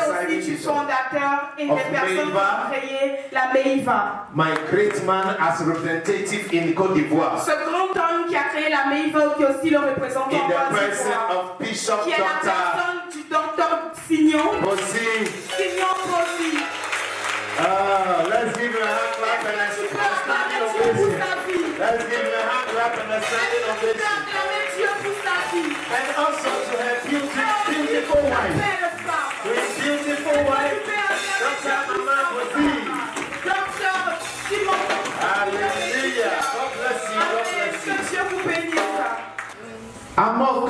aussi du fondateur et des personnes qui ont créé la MEIVA. My great man as representative in Côte d'Ivoire. Ce grand homme qui a créé la MEIVA, qui est aussi le représentant In en the Côte person d'Ivoire, of Bishop qui est la Dr. personne du docteur Signon. Bossy. Signon Bossy. Let's give him a hand clap and a standing ovation. Let's give him a hand clap and a standing ovation. And also to her beautiful wife. With beautiful wife, Dr. Mama Bossy. Hallelujah. God bless you. God bless you. Amok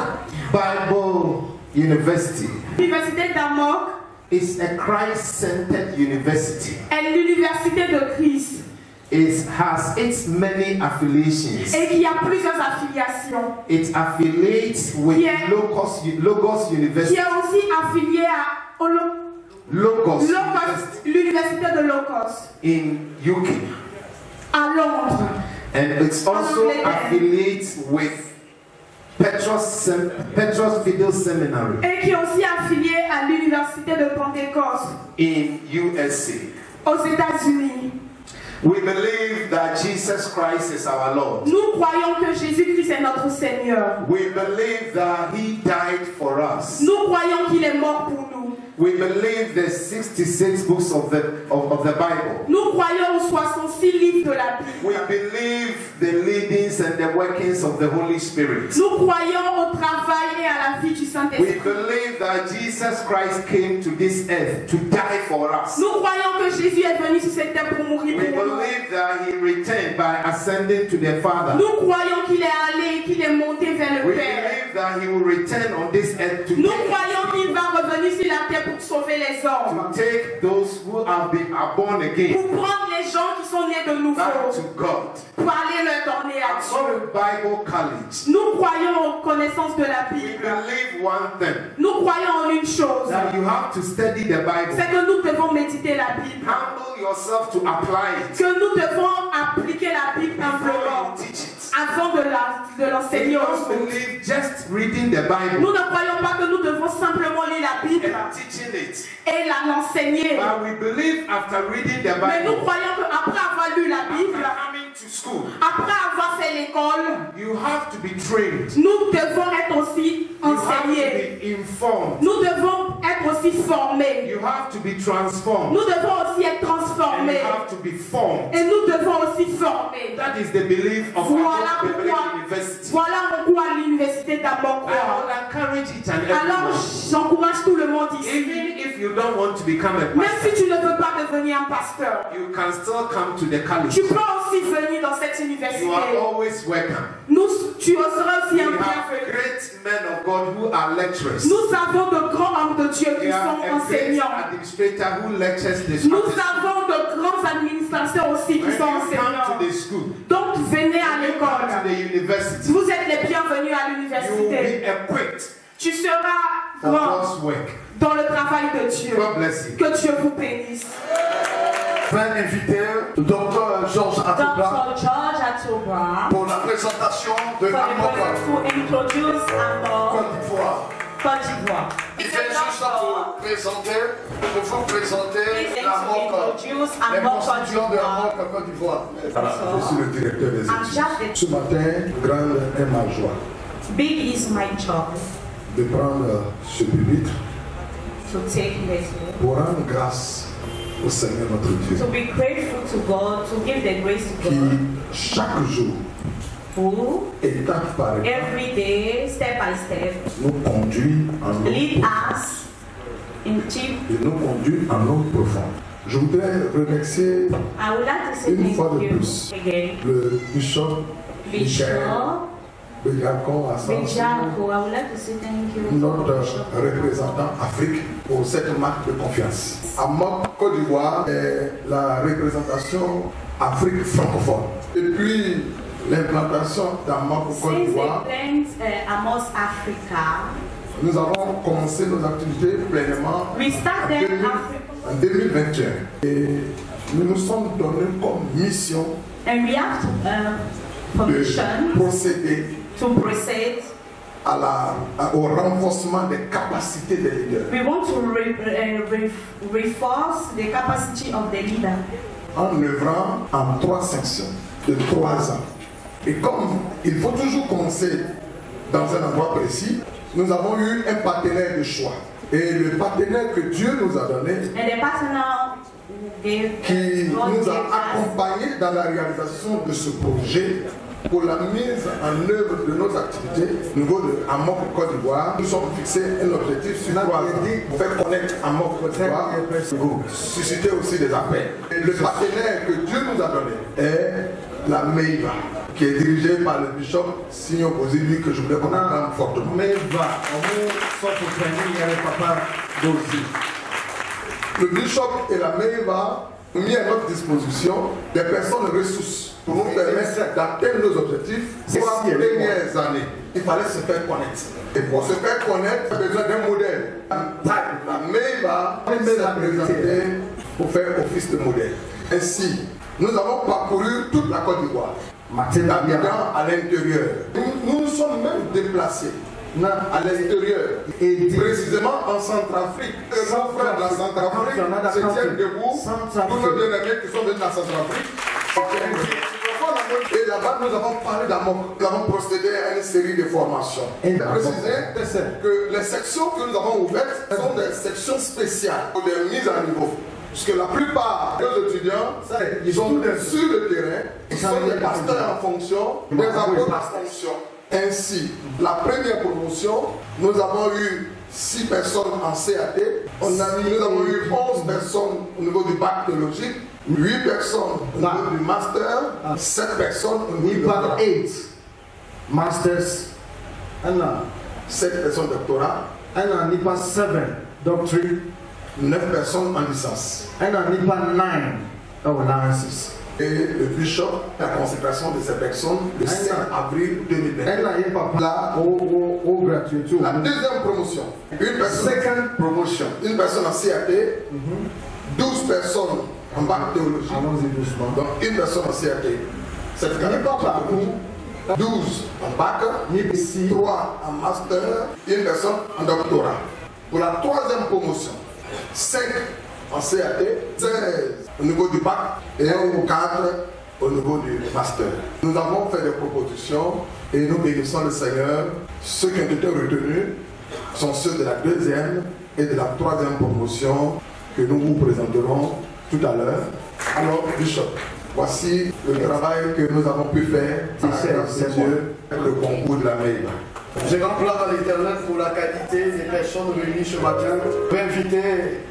Bible University. L'université d'Amok It's a Christ-centered university. est l'université de Christ. It has its many affiliations. Et il y a plusieurs affiliations. It affiliates with Yeah. Logos Qui University. est aussi affilié à Logos l'université de Logos in UK. à Londres. And it's also Angleterre. affiliates with Petros Video Seminary Et qui est aussi affilié à l'université de Pentecôte in USA. aux États-Unis. We believe that Jesus Christ is our Lord. Nous croyons que Jésus-Christ est notre Seigneur. We believe that He died for us. Nous croyons qu'il est mort pour nous. We believe the 66 books of the Bible. Nous croyons aux 66 livres de la Bible. We believe the leadings and the workings of the Holy Spirit. Nous croyons au travail et à la vie du We Saint-Esprit. believe that Jesus Christ came to this earth to die for us. Nous croyons que Jésus est venu sur cette terre pour mourir We pour nous. believe that He returned by ascending to the Father. Nous croyons qu'il est allé et qu'il est monté vers We le Père. believe that He will return on this earth to Nous take, croyons qu'il va revenir sur la terre pour sauver les hommes. to take those who are born again Pour prendre les gens qui sont nés de nouveau. back to God. Pour aller leur donner à At Glory Dieu. Bible College, Nous croyons aux connaissances de la we Bible. believe one thing, Nous croyons en une chose. that you have to study the Bible. C'est que nous devons méditer la Bible. Humble yourself to apply it Que nous devons appliquer la Bible before humblement you teach it. avant de We l'enseigner aux don't autres. believe just reading the Bible Nous ne croyons pas que nous devons simplement lire la Bible and teaching it, et l'enseigner. but we believe after reading the Mais nous Bible, croyons qu'après avoir lu la Bible, after coming to school, après avoir fait l'école, you have to be trained. nous devons être aussi You have to enseignés. be informed. Nous devons être aussi formés. You have to be transformed. Nous devons aussi être And transformés. you have to be formed. Et nous devons aussi former. That is the belief of Voilà our Biblical pourquoi, University. voilà pourquoi l'université d'Amok I would encourage each and Alors everyone. j'encourage tout le monde ici. Even if you don't want to become a Même pastor, si tu ne veux pas devenir un pasteur, you can still come to the college. tu peux aussi venir dans cette université. You are always welcome. Tu seras aussi We un have bienvenu. great men of God who are lecturers. Nous avons de grands hommes de Dieu We qui have sont a great enseignants. administrator who lectures the Nous students. avons de grands administrateurs aussi qui When sont you come to enseignants. the school, Donc venez à when you come to l'école. the university, Vous êtes les bienvenus à you will l'université. be equipped Tu seras for grand God's work. dans le travail de Dieu. God bless you. Que Dieu vous bénisse. Je vais inviter le docteur Georges Atoba Dr. George Atoba pour la présentation de for Amok to introduce Amok Côte d'Ivoire. Côte d'Ivoire. Il vient juste pour vous présenter l'Amok, Introduce les Amok Côte constituants de d'Ivoire. Amok Côte d'Ivoire. Voilà, je suis le directeur des I'm études. just Ce matin, grande est ma joie big is my joy de prendre ce pupitre to take this, pour rendre grâce au Seigneur notre Dieu to be grateful to God, to give the grace to qui, God, chaque jour, who étape par étape, every day, step by step, nous conduit en lead eau us in deep. et nous conduit en eau profonde. Je voudrais remercier I would like to say Une fois thank de you plus. again, le bishop Michael Bishop Béjacon à Samson, Bejako. I would like to say thank you, notre Bishop. représentant Afrique, pour cette marque de confiance. Amok Côte d'Ivoire est la représentation Afrique francophone. Depuis l'implantation d'Amok Côte Since d'Ivoire, they plant Amos Africa, nous avons commencé nos activités pleinement we started en 2021. Et nous nous sommes donnés comme mission and we have to de permission procéder to proceed au renforcement des capacités des leaders. We want to reinforce the capacity of the leader. En œuvrant en 3 sections de 3 ans. Et comme il faut toujours commencer dans un endroit précis, nous avons eu un partenaire de choix. Et le partenaire que Dieu nous a donné, qui nous a accompagnés dans la réalisation de ce projet, pour la mise en œuvre de nos activités au niveau de Amok Côte d'Ivoire, nous sommes fixés un objectif sur 3 ans pour faire connaître Amok Côte d'Ivoire, susciter aussi des appels. Et le partenaire que Dieu nous a donné est la MEIVA, qui est dirigée par le bishop Signon Bozili, que je voulais qu'on entende fortement. MEIVA, le bishop et la MEIVA ont mis à notre disposition des personnes ressources pour nous permettre d'atteindre nos objectifs. Pour les dernières années, il fallait se faire connaître. Et pour se faire connaître, il y a besoin d'un modèle. La MEIVA s'est présentée pour faire office de modèle. Ainsi, nous avons parcouru toute la Côte d'Ivoire, d'Abidjan à l'intérieur. Nous nous sommes même déplacés à l'extérieur, et précisément en Centrafrique. Nos frères de la Centrafrique se tiennent debout, tous nos bien-aimés qui sont venus de la Centrafrique. Et là-bas, nous avons parlé d'Amok. Nous avons procédé à une série de formations. Et préciser que les sections que nous avons ouvertes sont des sections spéciales pour des mises à niveau. Parce que la plupart des étudiants, ils sont sur le terrain, ils sont des pasteurs en fonction, des apôtres en fonction. Ainsi, la première promotion, nous avons eu 6 personnes en CAT, nous avons eu 11 personnes au niveau du bac théologique, 8 personnes au niveau du master, 7 personnes au niveau du doctorat. 8 masters, 7 personnes doctorat, 7 doctorate, 9 personnes en licence. 9 licenses. Et le bishop, la consécration de ces personnes le 5 avril 2020. La deuxième promotion, une personne en CAT, 12 personnes en bac théologie, donc une personne en CAT, 12 en bac, 3 en master, une personne en doctorat. Pour la troisième promotion, 5 en CAT, 16 au niveau du bac et 4 au niveau du master. Nous avons fait des propositions et nous bénissons le Seigneur. Ceux qui ont été retenus sont ceux de la deuxième et de la troisième promotion que nous vous présenterons tout à l'heure. Alors, Bishop, voici le travail que nous avons pu faire avec Dieu, le concours de la MEIVA. Je rends gloire à l'Éternel pour la qualité des personnes réunies ce matin. Je vais inviter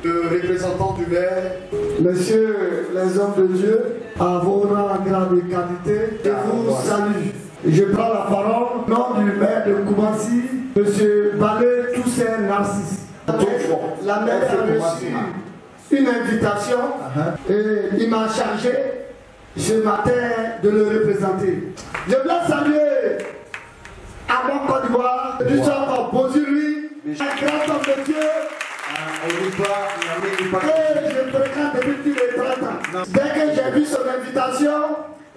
le représentant du maire. Messieurs les hommes de Dieu, à vos rangs, grande qualité, je vous salue. Je prends la parole au nom du maire de Koumassi, M. Balé Toussaint Narcisse. La maire a reçu une invitation et il m'a chargé ce matin de le représenter. Je voulais saluer à mon Côte d'Ivoire, du sort Bozili, un grand homme de Dieu. Et je fréquente depuis plus de 30 ans. Dès que j'ai vu son invitation,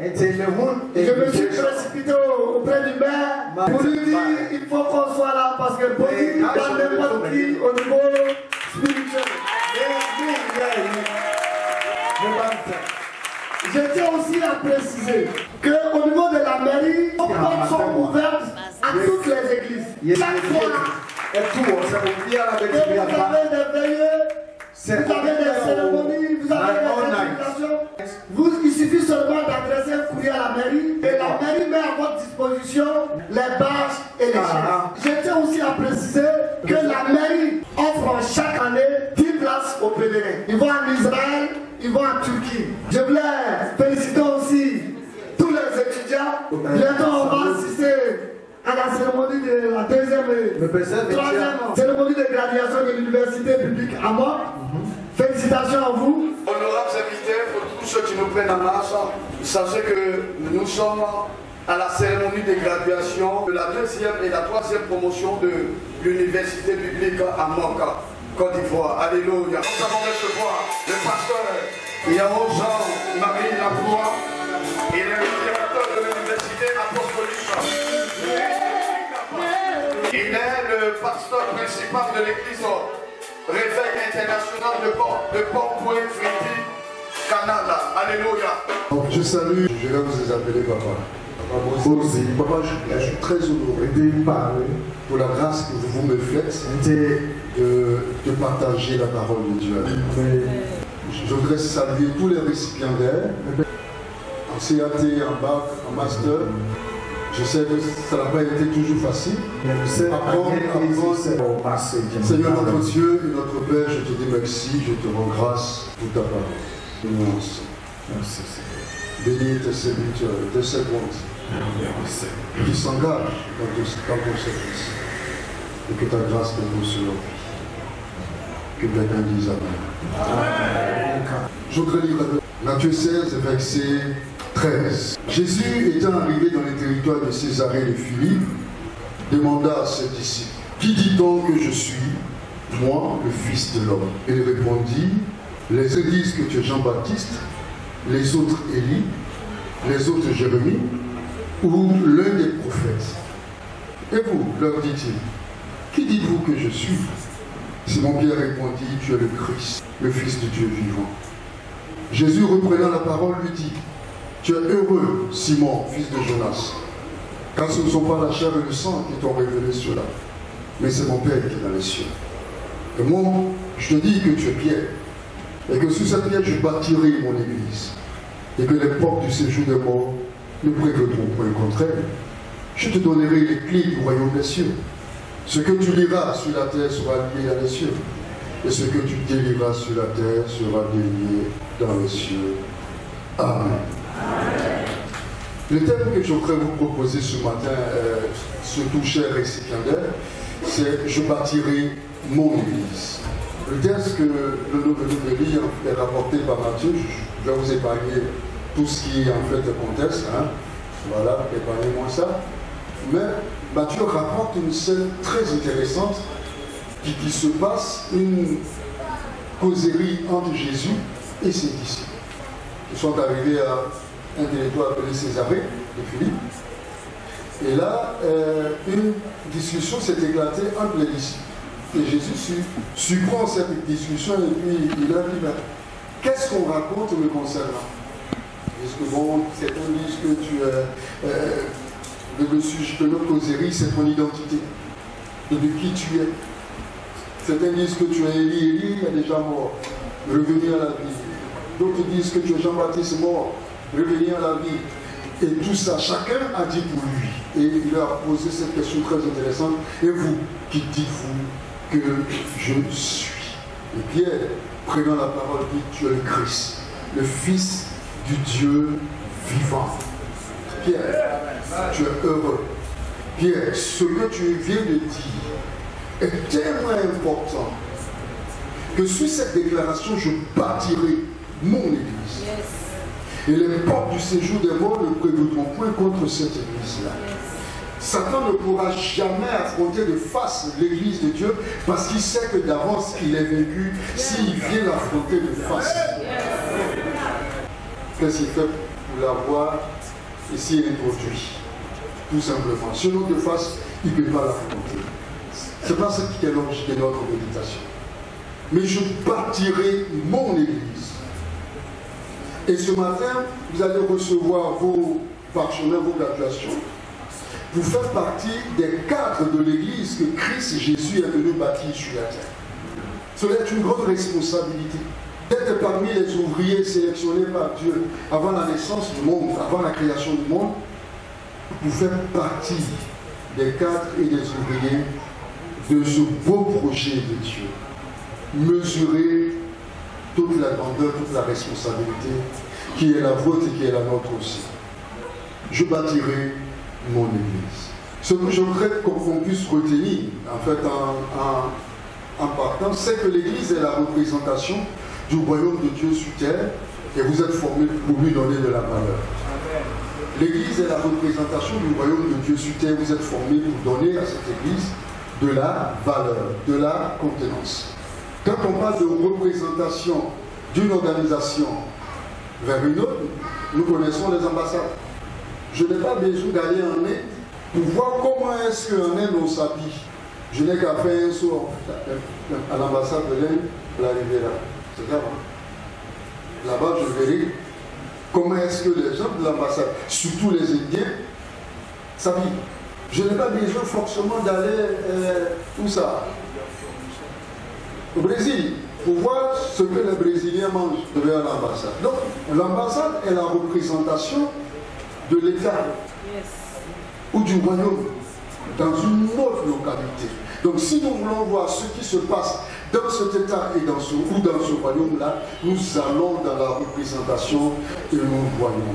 je me suis précipité auprès du maire pour lui dire il faut qu'on soit là parce que Bozili dans n'importe qui au niveau spirituel. Je tiens aussi à préciser qu'au niveau de la mairie, nos portes sont ouvertes à toutes les églises. Chaque fois que vous avez des veillées, vous avez des cérémonies, vous avez des invitations, il suffit seulement d'adresser un courrier à la mairie et la mairie met à votre disposition les bâches et les chaises. Je tiens aussi à préciser que la mairie offre chaque année 10 places aux pèlerins. Ils vont en Israël, ils vont en Turquie. Je voulais féliciter aussi tous les étudiants. Bientôt on va assister à la cérémonie de la deuxième et troisième cérémonie de graduation de l'université publique à Amok. Félicitations à vous. Honorables invités, pour tous ceux qui nous prennent en marche, sachez que nous sommes à la cérémonie de graduation de la deuxième et la troisième promotion de l'université publique à Amok, Côte d'Ivoire. Alléluia. Nous allons recevoir le pasteur Yao Jean-Marie Lacroix et le directeur de l'université apostolique. principal de l'église Réveil International de Port-Point-Frity, Canada. Alléluia. Donc je salue, je vais vous appeler papa. Papa, je suis très honoré pour la grâce que vous me faites de partager la parole de Dieu. Je voudrais saluer tous les récipiendaires, en CAT, en bac, en master. Je sais que ça n'a pas été toujours facile. Seigneur notre Dieu et notre Père, je te dis merci, je te rends grâce pour ta parole. Merci. Bénis tes serviteurs, tes servantes qui s'engagent dans ton service. Et que ta grâce repose sur leur vie. Que quelqu'un dise Amen. Je voudrais lire Matthieu 16, verset 13. Jésus étant arrivé dans les territoires de Césarée de Philippe, demanda à ses disciples, qui dit-on que je suis, moi, le Fils de l'homme? Il répondit, les uns disent que tu es Jean-Baptiste, les autres Élie, les autres Jérémie, ou l'un des prophètes. Et vous, leur dit-il, qui dites-vous que je suis? Simon-Pierre répondit, tu es le Christ, le Fils de Dieu vivant. Jésus, reprenant la parole, lui dit, tu es heureux, Simon, fils de Jonas, car ce ne sont pas la chair et le sang qui t'ont révélé cela, mais c'est mon Père qui est dans les cieux. Et moi, je te dis que tu es Pierre, et que sous cette pierre, je bâtirai mon église, et que les portes du séjour des morts ne prévaudront point contre elle. Je te donnerai les clés du royaume des cieux. Ce que tu liras sur la terre sera lié dans les cieux, et ce que tu délieras sur la terre sera délié dans les cieux. Amen. Le thème que je voudrais vous proposer ce matin, surtout chers récipiendaires, c'est « Je bâtirai mon église ». Le texte que nous venons de lire est rapporté par Matthieu. Je vais vous épargner tout ce qui est en fait le contexte. Voilà, épargnez-moi ça. Mais Matthieu rapporte une scène très intéressante qui se passe, une causerie entre Jésus et ses disciples. Ils sont arrivés à un territoire appelé Césarée de Philippe. Et là, une discussion s'est éclatée entre les disciples. Et Jésus surprend cette discussion et puis il leur dit, qu'est-ce qu'on raconte me concernant? Est-ce que bon, certains disent que tu es le sujet de notre causerie, c'est ton identité. Et de qui tu es. Certains disent que tu es Élie, il est déjà mort, revenir à la vie. D'autres disent que tu es Jean-Baptiste mort, revenir à la vie. Et tout ça, chacun a dit pour lui. Et il leur a posé cette question très intéressante. Et vous, qui dites-vous que je suis? Et Pierre, prenant la parole, dit, tu es le Christ, le Fils du Dieu vivant. Pierre, tu es heureux. Pierre, ce que tu viens de dire est tellement important que sur cette déclaration, je bâtirai mon église. Et les portes du séjour des morts ne prévaudront point contre cette église-là. Satan ne pourra jamais affronter de face l'église de Dieu parce qu'il sait que d'avance il est vaincu s'il vient l'affronter de face. Qu'est-ce qu'il fait pour l'avoir ici introduit? Tout simplement. Sinon de face, il ne peut pas l'affronter. C'est pas ce qui est l'objet de notre méditation. Mais je bâtirai mon église. Et ce matin, vous allez recevoir vos parchemins, vos graduations. Vous faites partie des cadres de l'église que Christ Jésus est venu bâtir sur la terre. Cela est une grande responsabilité. D'être parmi les ouvriers sélectionnés par Dieu avant la naissance du monde, avant la création du monde, vous faites partie des cadres et des ouvriers de ce beau projet de Dieu. Mesurez toute la grandeur, toute la responsabilité qui est la vôtre et qui est la nôtre aussi. Je bâtirai mon église. Ce que je voudrais qu'on puisse retenir, en fait, en partant, c'est que l'église est la représentation du royaume de Dieu sur terre et vous êtes formés pour lui donner de la valeur. L'église est la représentation du royaume de Dieu sur terre, vous êtes formés pour donner à cette église de la valeur, de la contenance. Quand on parle de représentation d'une organisation vers une autre, nous connaissons les ambassades. Je n'ai pas besoin d'aller en Inde pour voir comment est-ce qu'en Inde on s'habille. Je n'ai qu'à faire un saut à l'ambassade de l'Inde, la Riviera. C'est ça. Là-bas, je verrai comment est-ce que les gens de l'ambassade, surtout les Indiens, ça vit. Je n'ai pas besoin forcément d'aller où ça. Au Brésil, pour voir ce que les Brésiliens mangent, je vais à l'ambassade. Donc, l'ambassade est la représentation de l'État ou du royaume dans une autre localité. Donc, si nous voulons voir ce qui se passe dans cet État et dans ce royaume-là, nous allons dans la représentation et nous voyons.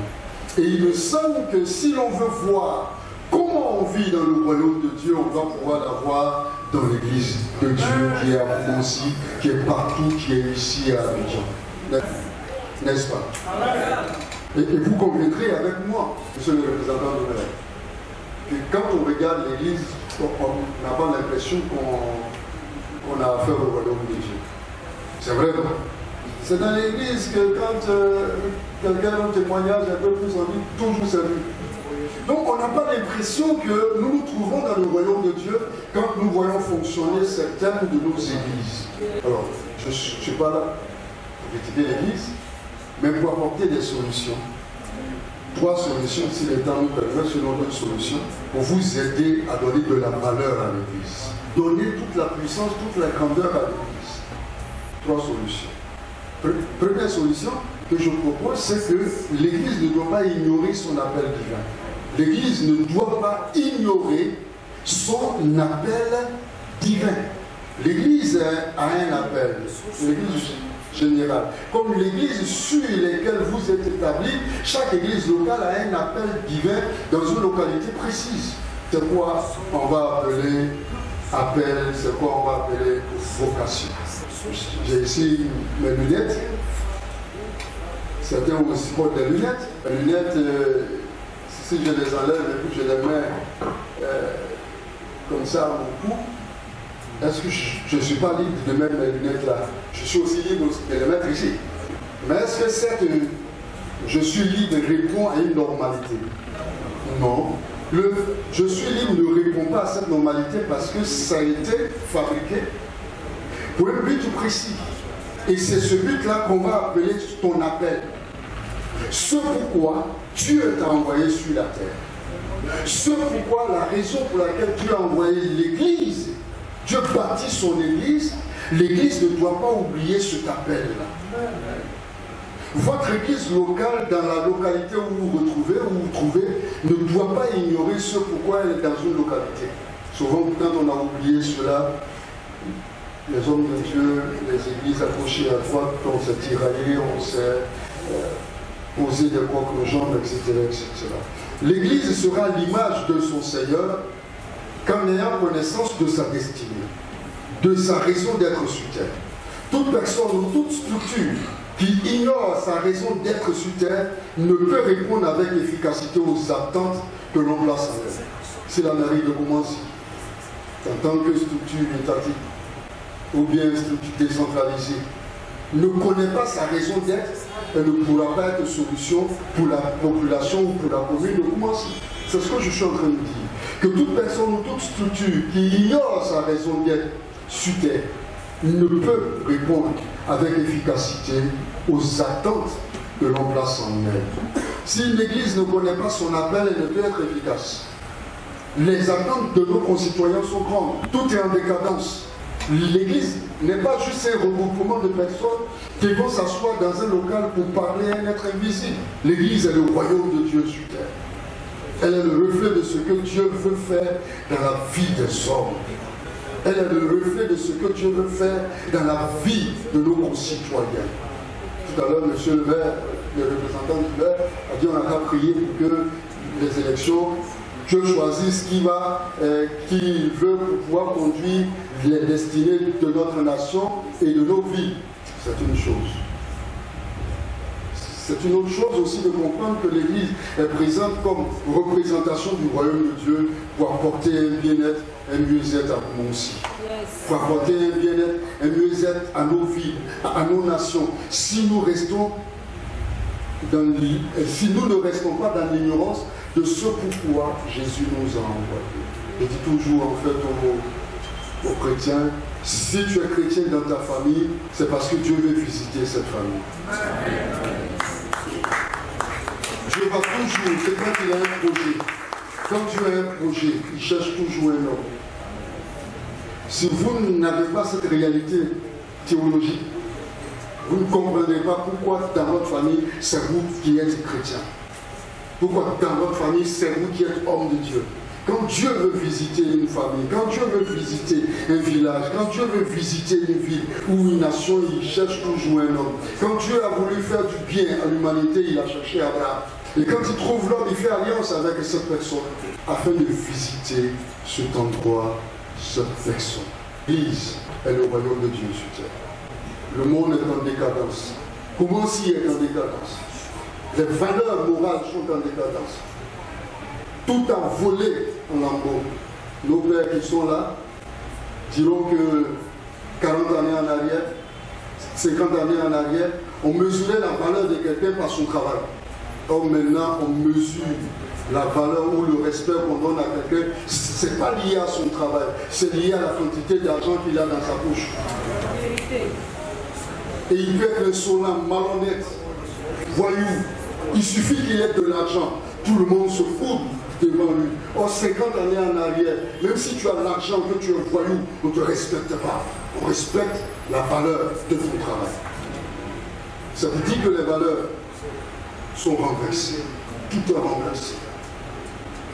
Et il me semble que si l'on veut voir comment on vit dans le royaume de Dieu, on doit pouvoir la voir dans l'église de Dieu qui est à Monsi, qui est partout, qui est ici à Abidjan. N'est-ce pas? Et vous conviendrez avec moi, monsieur le représentant de l'État, que quand on regarde l'église, on n'a pas l'impression qu'on a affaire au royaume de Dieu. C'est vrai, non? C'est dans l'église que quand quelqu'un a un témoignage un peu plus en vie, toujours c'est lui. Donc on n'a pas l'impression que nous nous trouvons dans le royaume de Dieu quand nous voyons fonctionner certaines de nos églises. Alors, je ne suis pas là pour critiquer l'église, mais pour apporter des solutions. 3 solutions, si le temps nous permet, selon 2 solutions, pour vous aider à donner de la valeur à l'église. Donner toute la puissance, toute la grandeur à l'église. 3 solutions. Première solution que je propose, c'est que l'église ne doit pas ignorer son appel divin. L'église ne doit pas ignorer son appel divin. L'église a un appel, l'église générale. Comme l'église sur laquelle vous êtes établi, chaque église locale a un appel divin dans une localité précise. C'est quoi on va appeler appel, c'est quoi on va appeler vocation. J'ai ici mes lunettes. Certains ont aussi portent des lunettes. Les lunettes, si je les enlève et puis je les mets comme ça à mon cou, est-ce que je ne suis pas libre de mettre mes lunettes là? Je suis aussi libre de les mettre ici. Mais est-ce que cette je suis libre répond à une normalité? Non. Je suis libre ne répond pas à cette normalité parce que ça a été fabriqué pour un but précis. Et c'est ce but-là qu'on va appeler ton appel. Ce pourquoi Dieu t'a envoyé sur la terre. Ce pourquoi la raison pour laquelle Dieu a envoyé l'Église, Dieu bâtit son Église, l'Église ne doit pas oublier cet appel-là. Votre Église locale, dans la localité où vous vous trouvez, ne doit pas ignorer ce pourquoi elle est dans une localité. Souvent, quand on a oublié cela, les hommes de Dieu, les églises accrochées à droite, on s'est tiraillé, on s'est posé des coques jambes, etc., etc. L'église sera l'image de son Seigneur qu'en ayant connaissance de sa destinée, de sa raison d'être sur terre. Toute personne ou toute structure qui ignore sa raison d'être sur terre ne peut répondre avec efficacité aux attentes que l'on place en elle. C'est la mairie de Koumansi, en tant que structure étatique, ou bien structure décentralisée, ne connaît pas sa raison d'être, elle ne pourra pas être solution pour la population ou pour la commune de Koumansi. C'est ce que je suis en train de dire. Que toute personne ou toute structure qui ignore sa raison d'être sur terre ne peut répondre avec efficacité aux attentes que l'on place en elle. Si l'Église ne connaît pas son appel, elle ne peut être efficace. Les attentes de nos concitoyens sont grandes. Tout est en décadence. L'Église n'est pas juste un regroupement de personnes qui vont s'asseoir dans un local pour parler à un être invisible. L'Église est le royaume de Dieu sur terre. Elle est le reflet de ce que Dieu veut faire dans la vie des hommes. Elle est le reflet de ce que Dieu veut faire dans la vie de nos concitoyens. Tout à l'heure, M. le maire, le représentant du maire, a dit on n'a qu'à prier pour que les élections, Dieu choisisse qui veut pour pouvoir conduire les destinées de notre nation et de nos vies. C'est une chose. C'est une autre chose aussi de comprendre que l'Église est présente comme représentation du royaume de Dieu pour apporter un bien-être, un mieux-être à nous aussi. Pour apporter un bien-être, un mieux-être à nos vies, à nos nations. Si nous restons si nous ne restons pas dans l'ignorance de ce pourquoi Jésus nous a envoyés. Je dis toujours en fait aux chrétiens, si tu es chrétien dans ta famille, c'est parce que Dieu veut visiter cette famille. Dieu va toujours, c'est quand il a un projet. Quand Dieu a un projet, il cherche toujours un homme. Si vous n'avez pas cette réalité théologique, vous ne comprendrez pas pourquoi dans votre famille, c'est vous qui êtes chrétien. Pourquoi dans votre famille, c'est vous qui êtes homme de Dieu. Quand Dieu veut visiter une famille, quand Dieu veut visiter un village, quand Dieu veut visiter une ville ou une nation, il cherche toujours un homme. Quand Dieu a voulu faire du bien à l'humanité, il a cherché Abraham. Et quand il trouve l'homme, il fait alliance avec cette personne afin de visiter cet endroit, cette personne. L'Église est le royaume de Dieu sur terre. Le monde est en décadence. Comment s'y est en décadence? Les valeurs morales sont en décadence. Tout a volé en lambeaux. Nos pères qui sont là diront que 40 années en arrière, 50 années en arrière, on mesurait la valeur de quelqu'un par son travail. Or maintenant, on mesure la valeur ou le respect qu'on donne à quelqu'un. Ce n'est pas lié à son travail, c'est lié à la quantité d'argent qu'il a dans sa poche. Et il peut être insolent, malhonnête, voyou. Il suffit qu'il ait de l'argent, tout le monde se fout devant lui. Or, 50 années en arrière, même si tu as de l'argent, que tu es voyou, on ne te respecte pas. On respecte la valeur de ton travail. Ça veut dire que les valeurs sont renversées. Tout est renversé.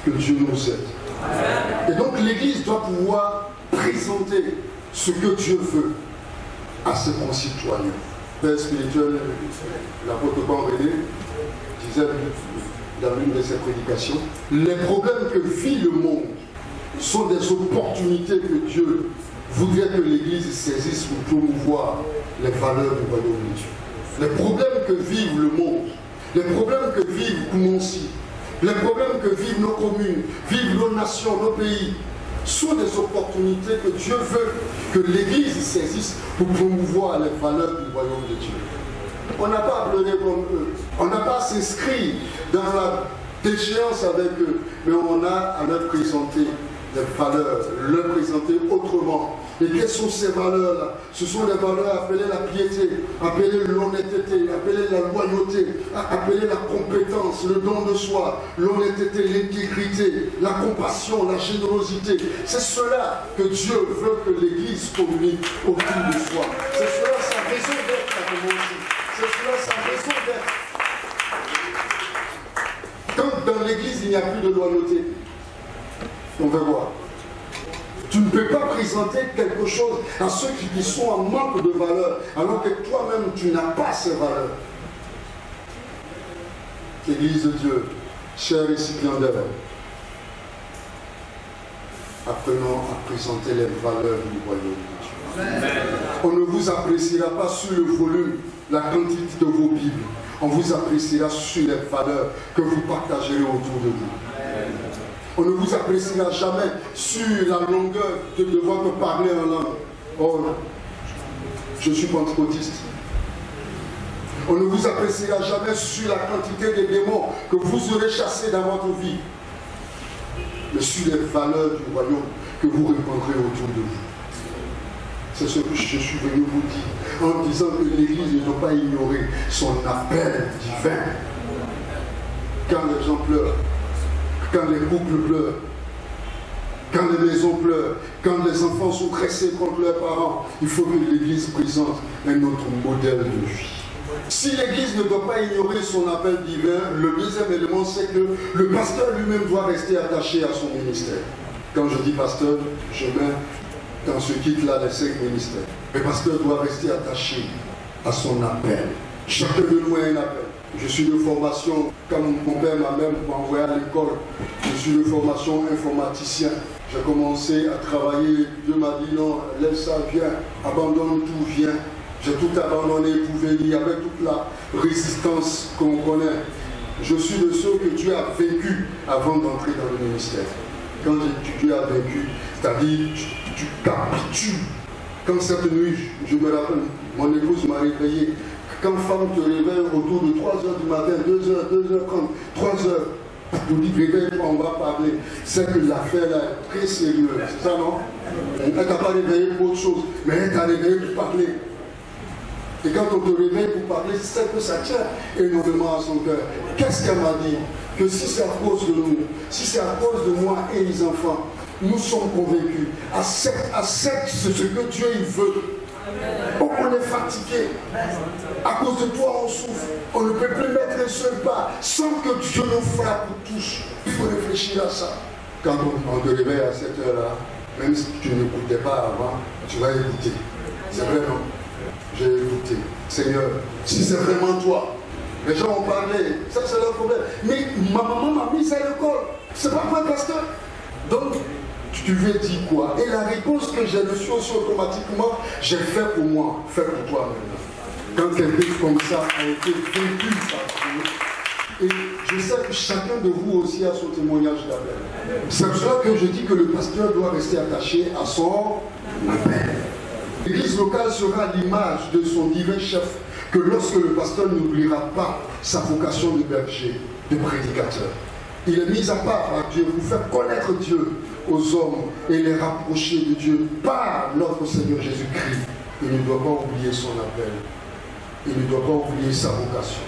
Que Dieu nous aide. Et donc l'Église doit pouvoir présenter ce que Dieu veut à ses concitoyens. Père spirituel, l'apôtre Paul René disait dans l'une de ses prédications, les problèmes que vit le monde sont des opportunités que Dieu voudrait que l'Église saisisse pour promouvoir les valeurs du royaume de Dieu. Les problèmes que vive le monde, les problèmes que vivent Koumonsi, les problèmes que vivent nos communes, vivent nos nations, nos pays, sont des opportunités que Dieu veut que l'Église saisisse pour promouvoir les valeurs du royaume de Dieu. On n'a pas à pleurer comme eux, on n'a pas à s'inscrire dans la déchéance avec eux, mais on a à leur présenter des valeurs, leur présenter autrement. Et quelles sont ces valeurs-là? Ce sont les valeurs appelées la piété, appelées l'honnêteté, appelées la loyauté, appelées la compétence, le don de soi, l'honnêteté, l'intégrité, la compassion, la générosité. C'est cela que Dieu veut que l'Église communique autour de soi. C'est cela sa raison d'être à commencer. C'est cela sa raison d'être. Quand dans l'Église il n'y a plus de loyauté, on va voir. Tu ne peux pas présenter quelque chose à ceux qui sont en manque de valeur, alors que toi-même, tu n'as pas ces valeurs. Église de Dieu, chers récipiendaires, apprenons à présenter les valeurs du royaume de Dieu. On ne vous appréciera pas sur le volume, la quantité de vos Bibles. On vous appréciera sur les valeurs que vous partagerez autour de vous. On ne vous appréciera jamais sur la longueur de votre parler en langue. Oh, je suis pentecôtiste. On ne vous appréciera jamais sur la quantité de démons que vous aurez chassés dans votre vie, mais sur les valeurs du royaume que vous répandrez autour de vous. C'est ce que je suis venu vous dire, en disant que l'Église ne doit pas ignorer son appel divin. Quand les gens pleurent, quand les couples pleurent, quand les maisons pleurent, quand les enfants sont pressés contre leurs parents, il faut que l'Église présente un autre modèle de vie. Si l'Église ne doit pas ignorer son appel divin, le deuxième élément, c'est que le pasteur lui-même doit rester attaché à son ministère. Quand je dis pasteur, je mets dans ce kit-là les 5 ministères. Le pasteur doit rester attaché à son appel. Chacun de nous a un appel. Je suis de formation, comme mon père m'a même envoyé à l'école, je suis de formation informaticien. J'ai commencé à travailler, Dieu m'a dit non, laisse ça, viens, abandonne tout, viens. J'ai tout abandonné pour venir avec toute la résistance qu'on connaît. Je suis de ceux que Dieu a vaincu avant d'entrer dans le ministère. Quand Dieu a vaincu, c'est-à-dire tu capitules. Quand cette nuit, je me rappelle, mon épouse m'a réveillé. Quand femme te réveille autour de 3 h du matin, 2 h, 2 h 30, 3 h, On dit réveille-toi, on va parler. C'est que l'affaire là est très sérieuse, c'est ça non? Elle ne t'a pas réveillé pour autre chose, mais elle t'a réveillé pour parler. Et quand on te réveille pour parler, c'est que ça tient énormément à son cœur. Qu'est-ce qu'elle m'a dit? Que si c'est à cause de nous, si c'est à cause de moi et les enfants, nous sommes convaincus. Accepte ce que Dieu il veut. Oh, on est fatigué. À cause de toi, on souffre. On ne peut plus mettre un seul pas sans que Dieu nous frappe tous. Il faut réfléchir à ça. Quand on te réveille à cette heure-là, même si tu n'écoutais pas avant, tu vas écouter. C'est vrai, non? J'ai écouté. Seigneur, si c'est vraiment toi, les gens ont parlé, ça c'est leur problème. Mais ma maman m'a mis à l'école. C'est pas vrai, pasteur. Donc, tu lui as dit quoi? Et la réponse que j'ai reçue aussi automatiquement, j'ai fait pour moi, fais pour toi maintenant. Quand quelqu'un comme ça a été vaincu par Dieu, et je sais que chacun de vous aussi a son témoignage d'appel. C'est pour ça que je dis que le pasteur doit rester attaché à son appel. L'église locale sera l'image de son divin chef, que lorsque le pasteur n'oubliera pas sa vocation de berger, de prédicateur. Il est mis à part à Dieu pour faire connaître Dieu aux hommes et les rapprocher de Dieu par notre Seigneur Jésus-Christ. Il ne doit pas oublier son appel. Il ne doit pas oublier sa vocation.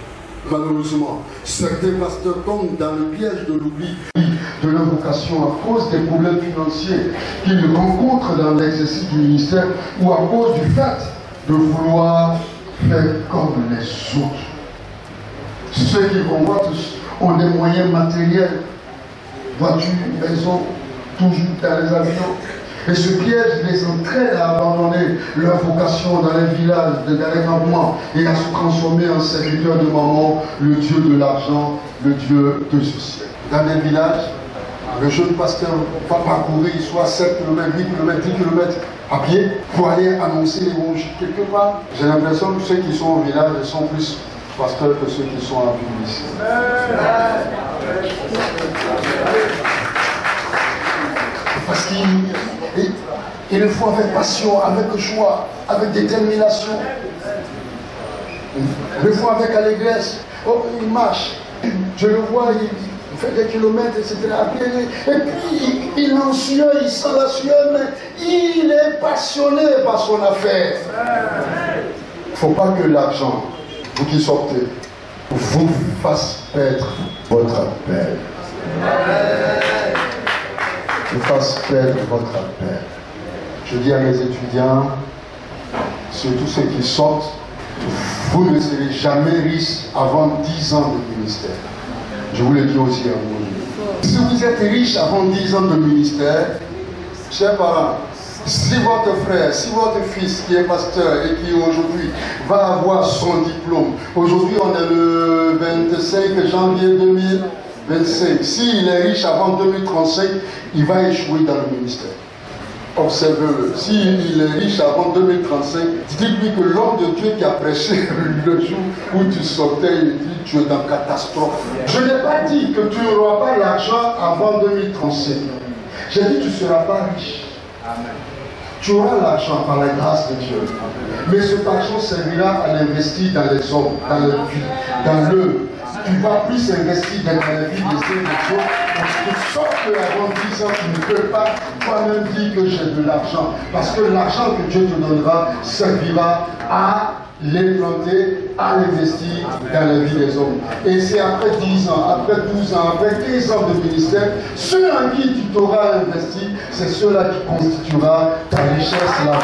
Malheureusement, certains pasteurs tombent dans le piège de l'oubli de leur vocation à cause des problèmes financiers qu'ils rencontrent dans l'exercice du ministère ou à cause du fait de vouloir faire comme les autres. Ceux qui convoitent ont des moyens matériels, voitures, maisons, toujours dans les avions. Et ce piège les entraîne à abandonner leur vocation dans les villages, dans les campements, et à se transformer en serviteurs de maman, le Dieu de l'argent, le Dieu de ceci. Dans les villages, le jeune pasteur va parcourir soit 7 km, 8 km, 10 km à pied pour aller annoncer l'évangile quelque part. J'ai l'impression que ceux qui sont au village sont plus pasteurs que ceux qui sont en publicité. Parce qu'il le faut avec passion, avec joie, avec détermination. Il le faut avec allégresse. Oh, il marche. Je le vois, il fait des kilomètres, etc. Et puis, il en sueur, il sent la sueur, mais il est passionné par son affaire. Il ne faut pas que l'argent, vous qui sortez, vous fasse perdre votre appel. Vous fasse perdre votre appel. Je dis à mes étudiants, surtout ceux qui sortent, vous ne serez jamais riche avant 10 ans de ministère. Je vous le dis aussi à vous. Si vous êtes riche avant 10 ans de ministère, chers parents, si votre frère, si votre fils qui est pasteur et qui aujourd'hui va avoir son diplôme, aujourd'hui on est le 25 janvier 2025, s'il est riche avant 2035, il va échouer dans le ministère. Observez-le. S'il est riche avant 2035, dites-lui que l'homme de Dieu qui a prêché le jour où tu sortais, il dit tu es dans catastrophe. Je n'ai pas dit que tu n'auras pas l'argent avant 2035. J'ai dit tu ne seras pas riche. Amen. Tu auras l'argent par la grâce de Dieu. Mais cet argent servira à l'investir dans les hommes, dans leur vie, dans le. Tu vas plus investir dans la vie des uns et des autres. De sorte qu'avant 10 ans, tu ne peux pas toi-même dire que j'ai de l'argent. Parce que l'argent que Dieu te donnera servira à l'implanter, à l'investir dans la vie des hommes. Et c'est après 10 ans, après 12 ans, après 15 ans de ministère, ceux en qui tu t'auras investi, c'est ceux-là qui constituera ta richesse, la vie.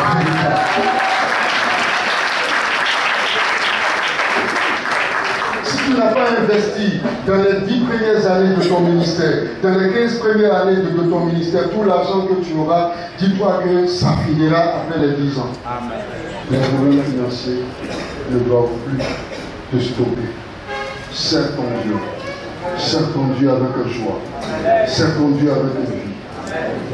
Si tu n'as pas investi dans les 10 premières années de ton ministère, dans les 15 premières années de ton ministère, tout l'argent que tu auras, dis-toi que ça finira après les 10 ans. Amen. Les problèmes financiers ne doivent plus te stopper. Sers ton Dieu. Sers ton Dieu avec joie. Sers ton Dieu avec vie.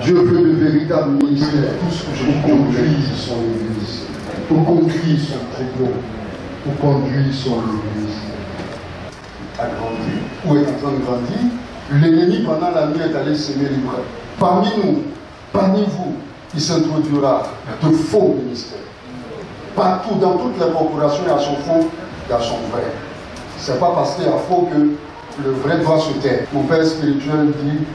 Dieu veut de véritables ministères. Tous pour conduire son Église. Pour conduire son troupeau. Pour conduire son Église. A grandi, ou est en train de grandir, l'ennemi pendant la nuit est allé s'aimer les bras. Parmi nous, parmi vous, il s'introduira de faux ministères. Partout, dans toutes les corporations, il y a son faux, il y a son vrai. Ce n'est pas parce qu'il y a faux que le vrai doit se taire. Mon père spirituel dit,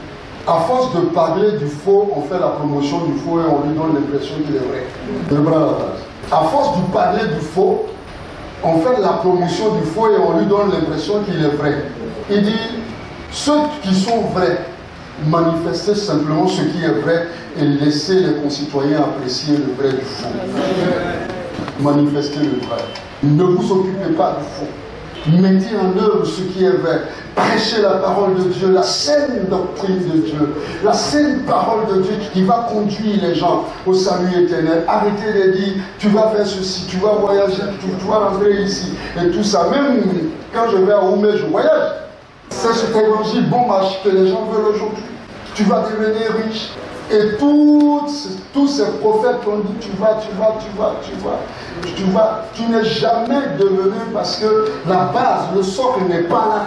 à force de parler du faux, on fait la promotion du faux et on lui donne l'impression qu'il est vrai. Je prends la base. À force de parler du faux, on fait la promotion du faux et on lui donne l'impression qu'il est vrai. Il dit, ceux qui sont vrais, manifestez simplement ce qui est vrai et laissez les concitoyens apprécier le vrai du faux. Manifestez le vrai. Ne vous occupez pas du faux. Mettez en œuvre ce qui est vrai. Prêchez la parole de Dieu, la saine doctrine de Dieu, la saine parole de Dieu qui va conduire les gens au salut éternel. Arrêtez de dire, tu vas faire ceci, tu vas voyager, tu vas rentrer ici et tout ça. Même quand je vais à Oumé, je voyage. C'est cet évangile bon marché que les gens veulent aujourd'hui. Tu vas devenir riche. Et tous ces prophètes ont dit, tu n'es jamais devenu parce que la base, le socle n'est pas là.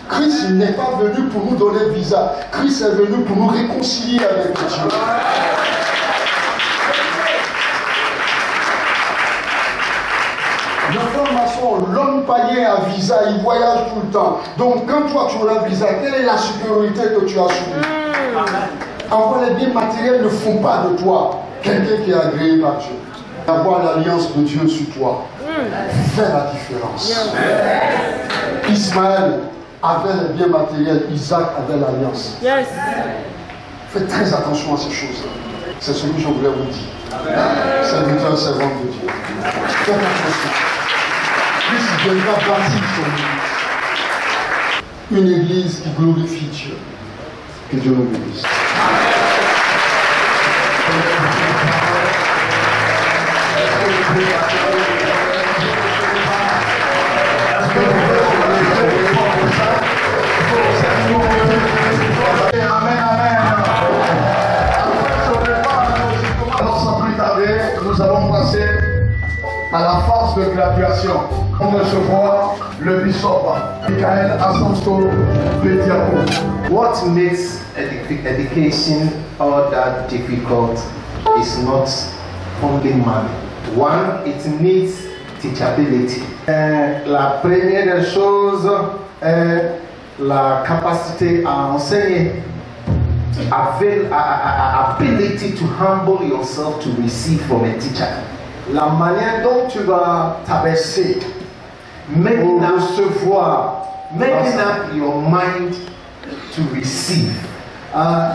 Christ n'est pas venu pour nous donner visa. Christ est venu pour nous réconcilier avec Dieu. L'information, l'homme païen a visa, il voyage tout le temps. Donc quand toi tu auras visa, quelle est la supériorité que tu as subie? Avoir les biens matériels ne font pas de toi quelqu'un qui est agréé par Dieu. Avoir l'alliance de Dieu sur toi fait la différence. Ismaël avait les biens matériels, Isaac avait l'alliance. Faites très attention à ces choses. C'est ce que je voulais vous dire. Serviteur, servante de Dieu. Faites attention. Christ viendra bâtir son église. Une église qui glorifie Dieu. Que Dieu nous bénisse. Amen, amen. Alors sans plus tarder, nous allons passer à la phase de graduation. On recevoir le bishop Michael Asanto Betiapo. What makes education all that difficult is not only money. One, it needs teachability. La première des choses est la capacité à enseigner. Ability to humble yourself to receive from a teacher. La manière dont tu vas t'abaisser, making up your mind to receive.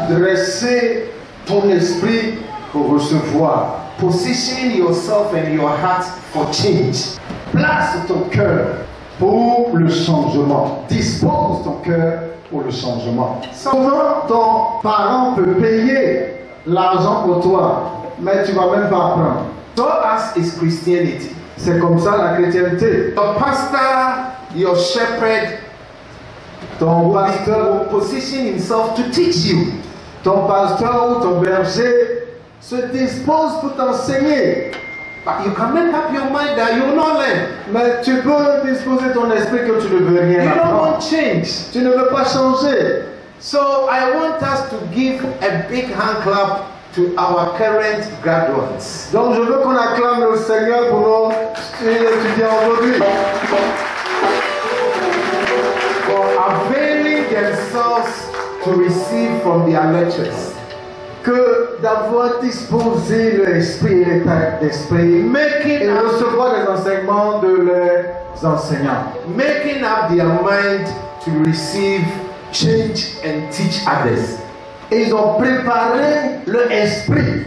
Dresser ton esprit pour recevoir. Position yourself and your heart for change. Place ton cœur pour le changement. Dispose ton cœur pour le changement. Souvent, ton parent peut payer l'argent pour toi, mais tu ne vas même pas apprendre. So as is Christianity. C'est comme ça la chrétienté. Your pastor, your shepherd, ton pasteur will position himself to teach you. Ton pasteur ou ton berger se dispose pour t'enseigner. But you can make up your mind that you will not learn. Mais tu peux disposer ton esprit que tu ne veux rien apprendre. You don't want change. Tu ne veux pas changer. So I want us to give a big hand clap to our current graduates. Donc je veux qu'on acclame le Seigneur pour nos étudiants aujourd'hui. For availing themselves to receive from their lectures. Que d'avoir disposé l'esprit et l'état d'esprit et recevoir les enseignements de leurs enseignants. Making up their mind to receive change and teach others. Et ils ont préparé leur esprit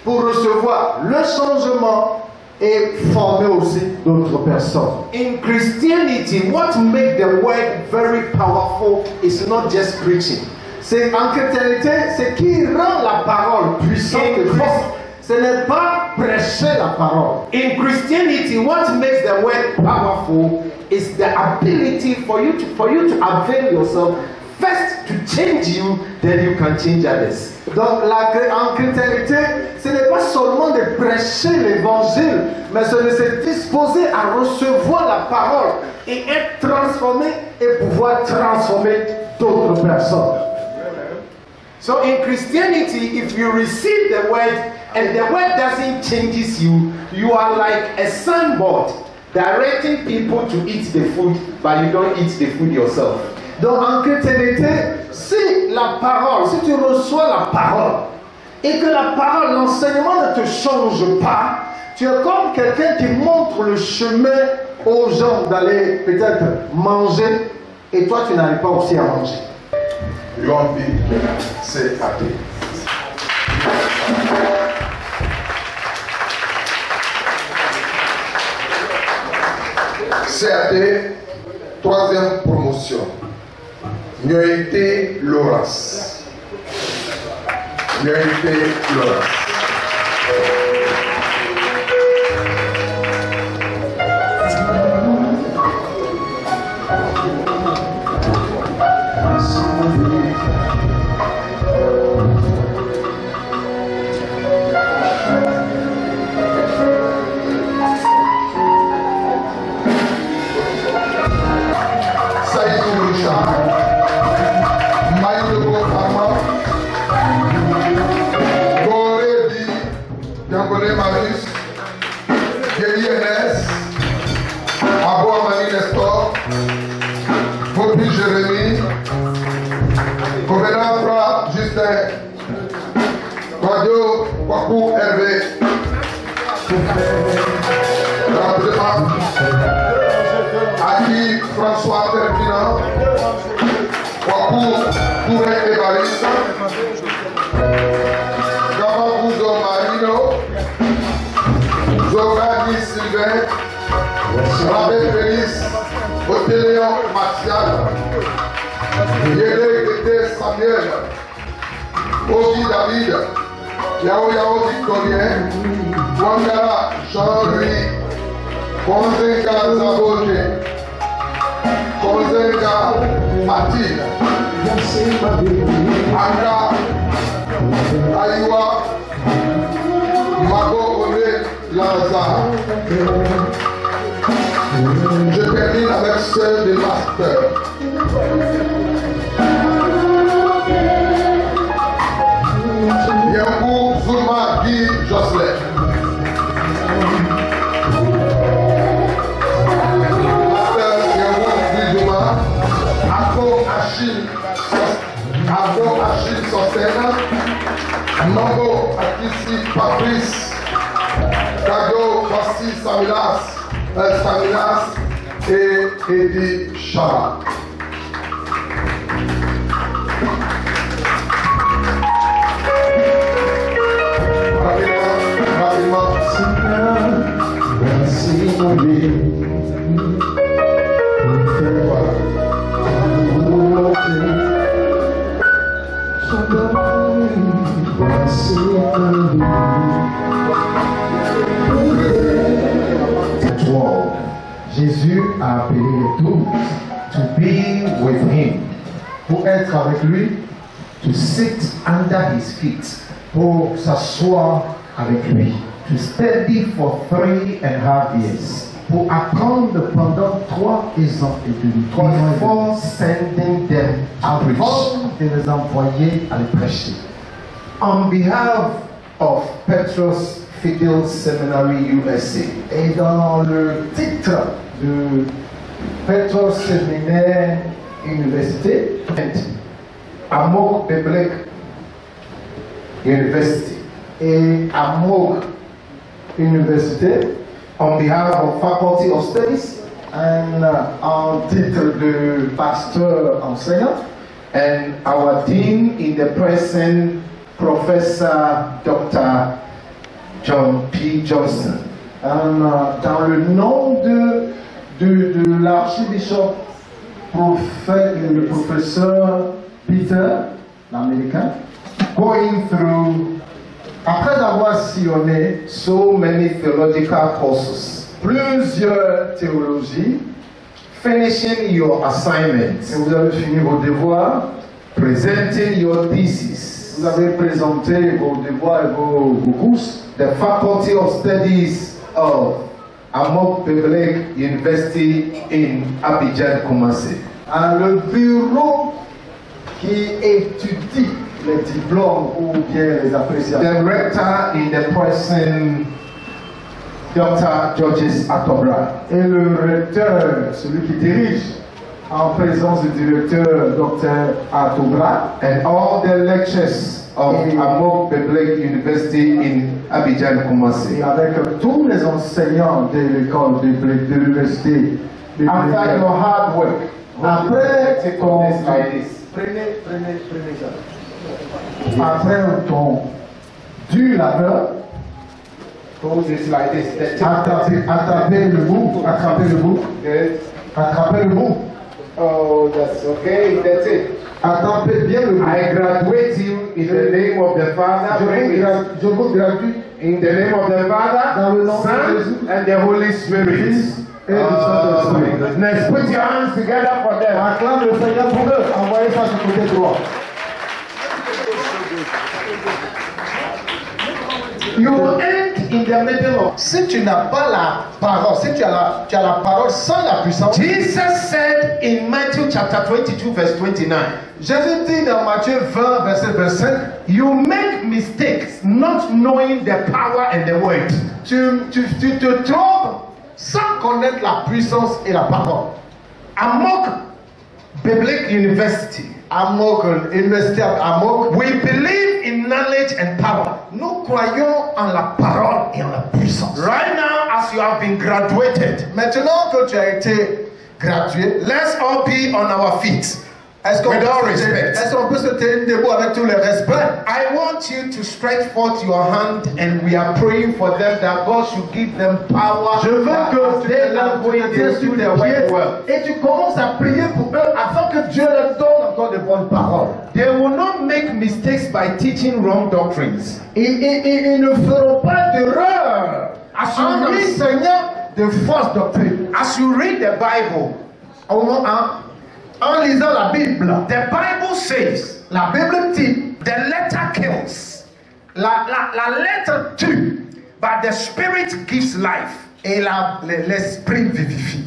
pour recevoir le changement et former aussi d'autres personnes. In Christianity, what makes the word very powerful is not just preaching. C'est en chrétienté, ce qui rend la parole puissante et forte. Ce n'est pas prêcher la parole. In Christianity, what makes the word powerful is the ability for you to avail yourself first to change you, then you can change others. Donc en chrétienté, ce n'est pas seulement de prêcher l'évangile, mais c'est de se disposer à recevoir la parole et être transformé et pouvoir transformer d'autres personnes. So in Christianity, if you receive the word and the word doesn't change you, you are like a signboard directing people to eat the food, but you don't eat the food yourself. Donc en chrétienté, si la parole, si tu reçois la parole et que la parole, l'enseignement ne te change pas, tu es comme quelqu'un qui montre le chemin aux gens d'aller peut-être manger et toi tu n'arrives pas aussi à manger. L'homme c'est athée. C'est athée, troisième promotion. Nyoité Laurence. Nyoité Laurence. François Ferdinand, Wakou Touré Evariste, Gababouzo Marino, Zogani Sylvain, Rabel Félix, Otéléon Martial, Yédé Gété Samuel, Ogi David, Yao Yao Victorien, Wangara Jean-Louis, Konzenga Zaboje, Konzenga Mathilde, Anga Aïwa, Mago Olé Lazare. Je termine avec ceux des masters. Yambou Zouma Guy Jocelyn. Abo Achille Sostena, Mambo Akisi Patrice, Kado Fassi Samilas et Eddie Chara. Rapidement. Merci mon Dieu. Voilà. Jésus a appelé les 12 to be with him, pour être avec lui, to sit under his feet, pour s'asseoir avec lui, to study for 3.5 years, pour apprendre pendant 3 ans et demi, before sending them to preach, avant de les envoyer à les prêcher. On behalf of Petrus Fidel Seminary USA, et dans le titre de Petrus Seminaire Université, Amok Biblic University, et Amok Université, on behalf of Faculty of Studies, and en titre de pasteur enseignant, and our dean in the present, Professor Dr. John P. Johnson. Dans le nom de l'archibishop, le professeur Peter, l'américain, going through, après avoir sillonné so many theological courses, plusieurs théologies, finishing your assignments, et vous avez fini vos devoirs, presenting your thesis, vous avez présenté vos devoirs et vos courses, the Faculty of Studies of Amok Biblic University in Abidjan, Kumasi. Le bureau qui étudie les diplômes ou bien les appréciations. The rector in the present, Dr. Georges Atobra. Et le recteur, celui qui dirige en présence du directeur Dr. Atobra, and all the lectures of Amok Biblic University in Abidjan, Kumasi. Et avec tous les enseignants de l'école biblique de l'université. After your hard work, Après ton like this. Après ton dur labeur, Hold this like this. attrapez le bout, Good. attrapez le bout, Oh, that's okay. That's it. attrapez bien le bout. I graduate you in the name of the Father. Bring it. Je vous gratue In the name of the Father, dans le nom de Son, Jésus and the Holy Spirit. Fils et du Oh, Saint-Esprit. my goodness. Put your hands together for them. Acclame le Seigneur pour eux. Envoyez ça sur le côté droit. You will end in the middle of. Si tu n'as pas la parole, si tu as la parole sans la puissance, Jesus said in Matthew chapter 22, verse 29, Jésus dit dans Matthieu 20, verset 25, you make mistakes not knowing the power and the word. tu te trompes sans connaître la puissance et la parole. Amok Biblic University, Amok, université Amok, we believe in knowledge and power. nous croyons en la parole et en la puissance. Right now, as you have been graduated, Maintenant que tu as été gradué, let's all be on our feet. est-ce qu'on With all peut, respect. se tenir debout avec tout le respect? I want you to stretch forth your hand and we are praying for them that God should give them power. Je veux that que as tu they te are going lèves to sur do les their work pieds well. et tu commences à prier pour eux afin que Dieu leur donne encore de bonnes paroles. They will not make mistakes by teaching wrong doctrines. Ils ne feront pas d'erreur As you en read, enseignant de fausses doctrines. as you read the Bible, En lisant la Bible, the Bible says la Bible dit, the letter kills, la lettre tue but the spirit gives life. et l'esprit vivifie.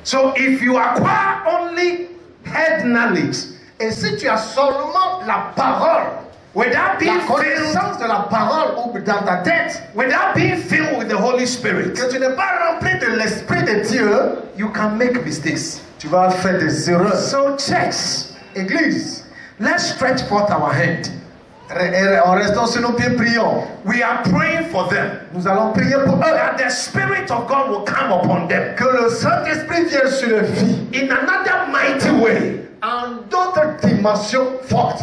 So if you acquire only head knowledge Et si tu as seulement la parole, without being la filled, connaissance de la parole ou dans ta tête, without being filled with the Holy Spirit, que tu n'es pas rempli de l'esprit de Dieu, you can make mistakes. tu vas faire des erreurs. So church, Église, let's stretch forth our hand. en restant sur nos pieds, prions. We are praying for them. Nous allons prier pour eux. That the Spirit of God will come upon them. Que le Saint-Esprit vienne sur les filles In another mighty way. en d'autres dimensions fortes.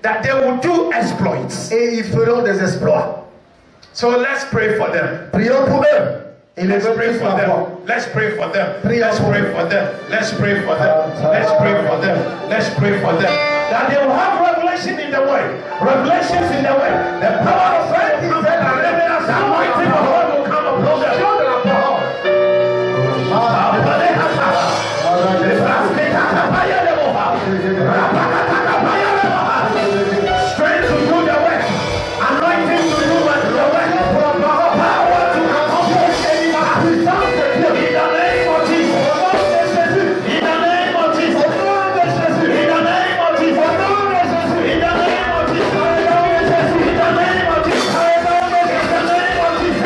That they will do exploits. Et ils feront des exploits. So let's pray for them. Prions pour eux. Et les Let's pray for them. Let's pray for them. Let's pray for them. Let's pray for them. Let's pray for them. Let's pray for them. That they will have revelation in the way. Revelations in the way. The power of God will come upon them. The anointing of God will come upon them. Strength to do the work. Anointing to do the work. Power to accomplish any task. In the name of Jesus. In the name of Jesus. In the name of Jesus. In the name of Jesus. In the name of Jesus. In the name of Jesus.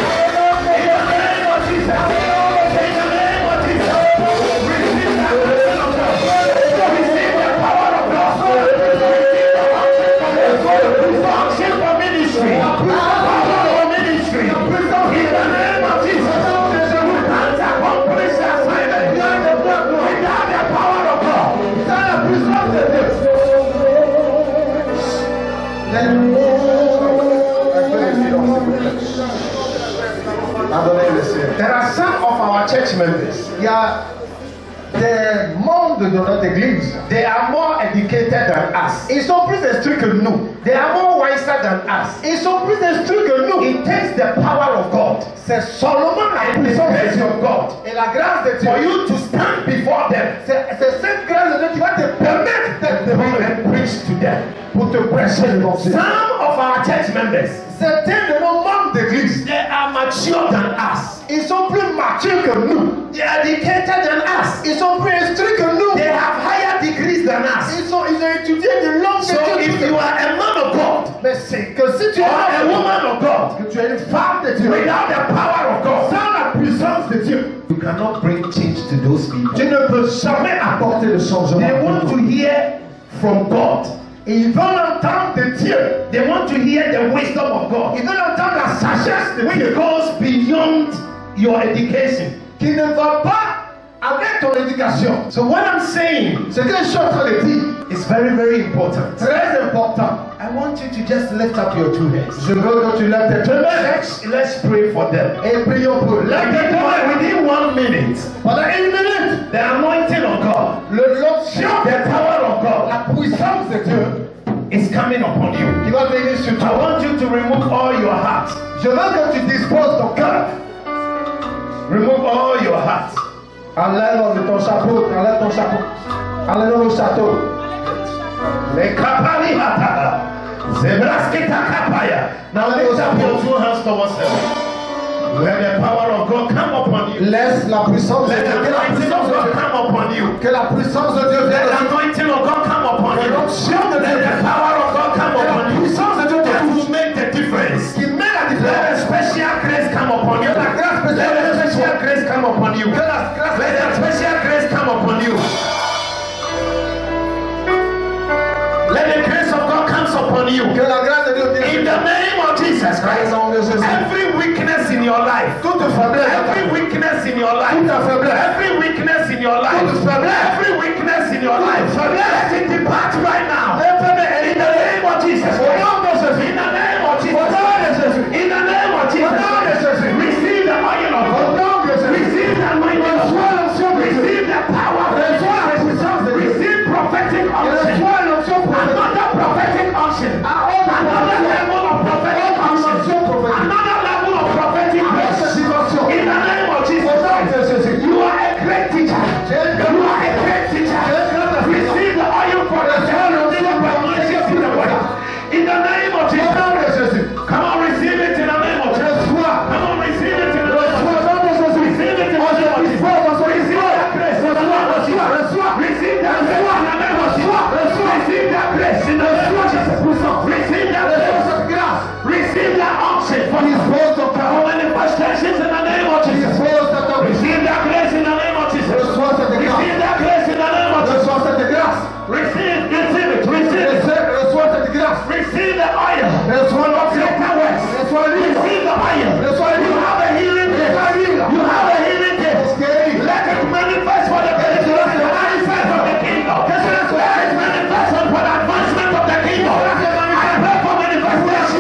In the name of Jesus. In the name of Jesus. Receive the blessing of God. Receive the power of God. Function for ministry. Power for ministry. In the name of Jesus. And accomplish the assignment. Without the power of God. There are some of our church members. Il y a des membres de notre église. They are more educated than us. Ils sont plus instruits que nous. They are more wiser than us. Ils sont plus instruits que nous. It takes the power of God C'est seulement la and the puissance de grace Dieu of God et la grâce de Dieu for you to stand before them C'est cette grâce de Dieu qui va te permettre d'être devant eux and preach to them. pour te prêcher devant eux. Some of our church members, Certains de nos membres d'église, they are mature than us. ils sont plus matures que nous. They are educated than us. Ils sont plus instruits que nous. They have higher degrees than us. Ils ont étudié de longues So if you are a man of God Mais c'est que si tu es or a woman of God que tu es une femme de Dieu, without the power of God, sans la puissance de Dieu. You cannot bring change to those people. Tu ne peux jamais apporter le changement. They want to hear from God. Ils veulent entendre de Dieu. They want to hear the wisdom of God. Ils veulent entendre la sagesse de Dieu. Which goes beyond your education. Qui ne va pas avec ton éducation. So what I'm saying, ce que je suis en train de dire, is very, very important. Très important. I want you to just lift up your two hands. Je veux que tu lèves tes deux mains. Let's pray for them. Et prions pour eux. Within 1 minute, pendant 1 minute, the anointing of God, l'onction, the power of God, la puissance de Dieu is coming upon you. Qui va venir sur toi. I want you to remove all your heart. Je veux que tu disposes ton cœur. Remove all your heart. Enlève ton chapeau, enlève ton chapeau. Enlève le château. Les kapali hatara. Zebraskita kapaya. Now lift up your two hands towards heaven. Let the power of God come upon you. Laisse la puissance de Dieu. Let the anointing of God come upon you. Que la puissance de Dieu vienne. Let the anointing of God come upon you. Let the power of God come upon you. Puissance de Dieu that will make the difference. Qui met la différence. Let a special grace come upon you. La grâce Let a special grace come upon you. Let a special grace come upon you. Let the grace of God come upon you. Que la grâce de Dieu vienne. In the name of Jesus Christ. Every weakness in your life. Toute faiblesse. Every weakness in your life. Toute faiblesse. Every weakness in your life. Toute faiblesse. Every weakness in your life. Let it depart right now. In the name of Jesus Christ. In the name of Jesus Christ. In the name of Jesus Christ. Receive the oil of God. Receive the anointing of God. Receive the power. Receive prophetic unction. Another prophetic unction. Another level of prophetic unction. Another level of prophetic grace. In the name of Jesus Christ. You are a great teacher. You are a great teacher. Receive the oil for the in the name of Jesus. Come on, receive it in the name of Jesus. Come on, receive it in the name of Jesus. Receive it in the name of Jesus. Receive that grace in the name of Jesus. Receive that grace in the name of Jesus. Receive that grace in the name of Jesus. Receive that grace. Receive that unction for his voice of power manifestations in the name of Jesus. Receive that grace in the name of Jesus. Receive that grace in the name of Jesus. Receive it. Receive the oil. Of greater works. Receive the oil. You have a healing gift. You have a healing gift. Let it manifest for the manifest for the kingdom. Let it manifest for the advancement of the kingdom. I pray for manifestation.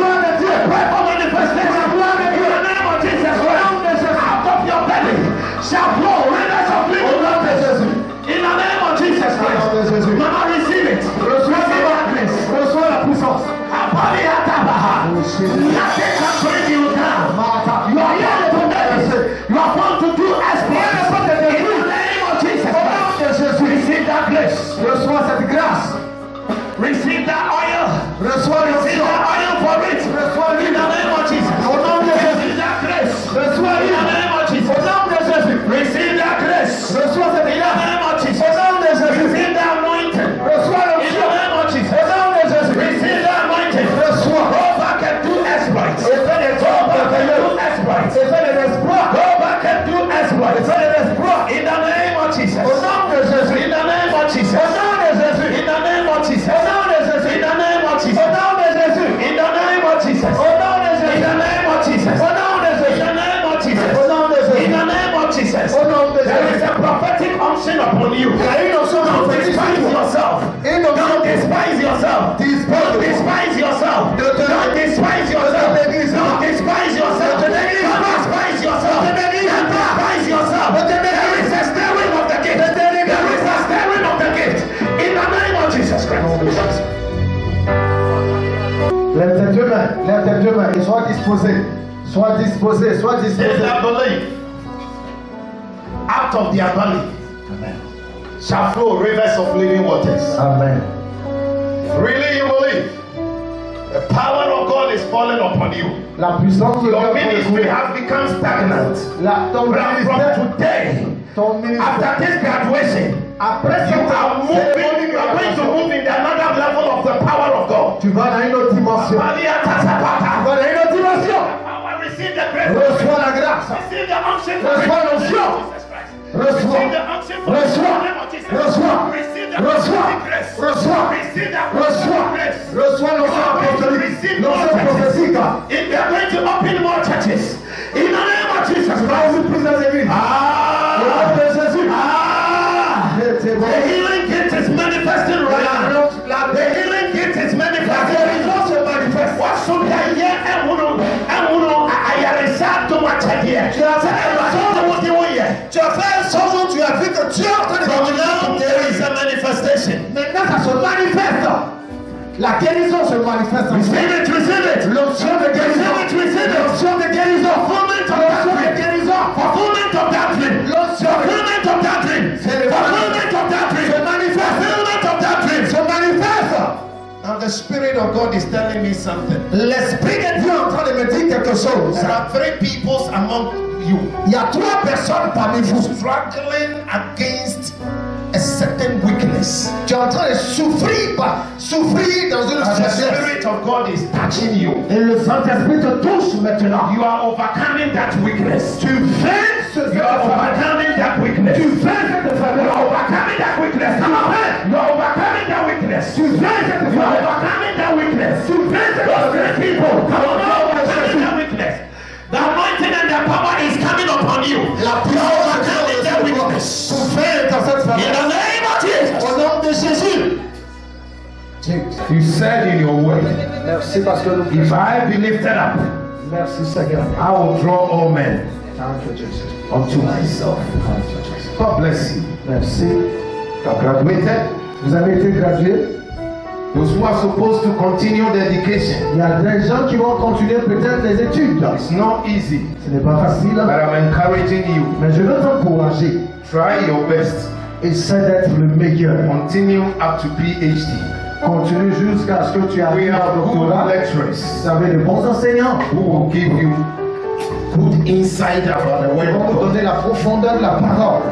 Pray for manifestation. In the name of Jesus Christ. Out of your belly shall flow rivers of living waters. In the name of Jesus Christ. Mama, receive it. Receive that grace. Reçois la puissance. Nothing can bring you down. You are here today. You are born to do exploits. In the name of Jesus. Receive that grace. Reçois cette grâce. Receive that oil. Receive that oil for it. In the name of Jesus. Receive that grace. In the name of Jesus. Receive that grace. In the name of Jesus. Receive that anointing. In the name of Jesus. Receive that anointing. Go back and do exploits. Go back and do exploits. Go back and do exploits. In the name of Jesus. In the name of Jesus. In the name of Jesus. In the name of Jesus. In the name of Jesus. In the name of Jesus. In the name of Jesus. In the name of Jesus. There is a prophetic unction upon you. Don't despise yourself. Don't despise yourself. Don't despise yourself. Don't despise yourself. Don't despise yourself. Don't despise yourself. Don't despise yourself. There is a stirring of the gift. There is a stirring of the gift. In the name of Jesus Christ. Lève tes deux mains et sois disposé. Sois disposé. They that believe, out of their belly shall flow rivers of living waters. Amen. Really, you believe? The power of God is falling upon you. La puissance de Your Dieu ministry has become stagnant. Ton ministère, from today, after this graduation, après you are going to move in another level of the power of God. Tu vas dans une autre dimension. Receive the Reçois la grâce. Reçois l'onction. Reçois. Reçois. Reçois. Reçois. Reçois. Reçois. Reçois l'onction apostolique. L'onction prophétique. If they are going to open more churches, in the name of Jesus Christ. The healing gift is manifesting right now. The healing gift is manifesting. There is also manifest. What should I hear? Tu as fait un songe, tu as vu que Dieu est en train de guérir. There is a manifestation. Maintenant, ça se manifeste. La guérison se manifeste. Receive it, receive it. L'onction de guérison. Receive it, l'onction de guérison. Fulfillment of doctrine. Fulfillment of doctrine. Fulfillment of doctrine. Fulfillment of doctrine. Se manifeste. Fulfillment of doctrine. Se manifeste. And the Spirit of God is telling me something. L'Esprit de Dieu est en train de me dire quelque chose. There are 3 peoples among you. Il y a 3 personnes parmi vous struggling against a certain weakness. Tu es en train de souffrir dans une faiblesse. The Spirit of God is touching you. Et le Saint-Esprit te touche maintenant. You are overcoming that weakness. Tu vaincres ce You are overcoming that weakness. Tu vaincres cette faiblesse. You are overcoming that weakness. You are overcoming that weakness. Tu vaincres cette faiblesse. You are overcoming that weakness. Tu vaincres those people. You are overcoming that weakness. The anointing and the power is coming upon you. La puissance de that weakness. In the name of Jesus. Au nom de Jésus. You said in your word, merci parce que if I be lifted up, merci Seigneur, I will draw all men unto myself. God bless you. Merci. You have graduated. Vous avez été gradué. Those who are supposed to continue the education. Il y a des gens qui vont continuer peut-être les études. It's not easy. Ce n'est pas facile. But I'm encouraging you. Mais je veux t'encourager. Try your best. Essaie d'être le meilleur. Continue up to PhD. Continue jusqu'à ce que tu arrives au doctorat. Vous avez de bons enseignants. Who will give you good insight about the word. Ils vont vous donner la profondeur de la parole.